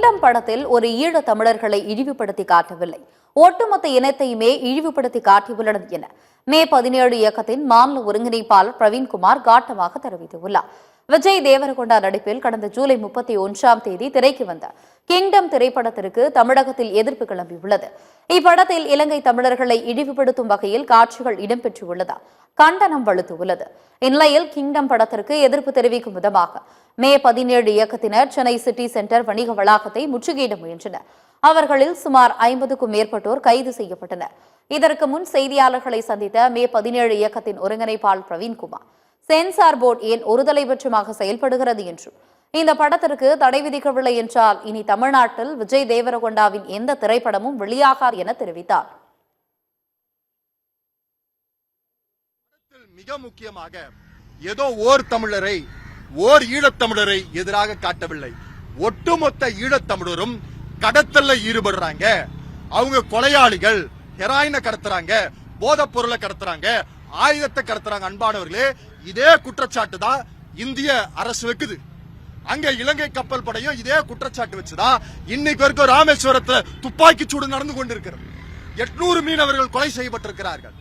Kingdom படத்தில் ஒரு ஈழ தமிழர்களை இழிவுபடுத்தி காட்டவில்லை, ஒட்டுமொத்த இனத்தையுமே இழிவுபடுத்தி காட்டியுள்ளது என மே 17 இயக்கத்தின் மாநில ஒருங்கிணைப்பாளர் பிரவீன்குமார் காட்டமாக தெரிவித்துள்ளார். விஜய் தேவரகொண்டா நடிப்பில் கடந்த ஜூலை 31ஆம் தேதி திரைக்கு வந்த கிங்டம் திரைப்படத்திற்கு தமிழகத்தில் எதிர்ப்பு கிளம்பியுள்ளது. இப்படத்தில் இலங்கை தமிழர்களை இழிவுபடுத்தும் வகையில் காட்சிகள் இடம்பெற்றுள்ளதால் கண்டனம் வலுத்துள்ளது. இந்நிலையில் கிங்டம் படத்திற்கு எதிர்ப்பு தெரிவிக்கும் விதமாக மே 17 இயக்கத்தினர் சென்னை சிட்டி சென்டர் வணிக வளாகத்தை முற்றுகையிட முயன்றனர். அவர்களில் சுமார் 50க்கும் மேற்பட்டோர் கைது செய்யப்பட்டனர். இதற்கு முன் செய்தியாளர்களை சந்தித்த மே 17 இயக்கத்தின் ஒருங்கிணைப்பாளர் பிரவீன்குமார், சென்சார் போர்டு ஏன் ஒருதலைபட்சமாக செயல்படுகிறது என்றும், இந்த படத்திற்கு தடை விதிக்கவில்லை என்றால் இனி தமிழ்நாட்டில் விஜய் தேவரகொண்டாவின் எந்த திரைப்படமும் வெளியாகாது என தெரிவித்தார். மிக முக்கியமாக ஏதோ ஓர் ஈழத்தமிழரை எதிராக காட்டவில்லை. ஒட்டுமொத்த ஈழத்தமிழரும் கடத்தல்ல ஈடுபடுறாங்க. அவங்க கொலையாளிகள், ஹெராயினை கடத்துறாங்க, போதைப் பொருளை கடத்துறாங்க, ஆயுதத்தை கடத்துறாங்க. அன்பானவர்களே, இதே குற்றச்சாட்டு தான் இந்திய அரசு வைக்குது. அங்க இலங்கை கப்பல் படையும் இதே குற்றச்சாட்டு வச்சுதான் இன்னைக்கு வரைக்கும் ராமேஸ்வரத்தில் துப்பாக்கி சூடு நடந்து கொண்டிருக்கிறது. 800 மீனவர்கள் கொலை செய்யப்பட்டிருக்கிறார்கள்.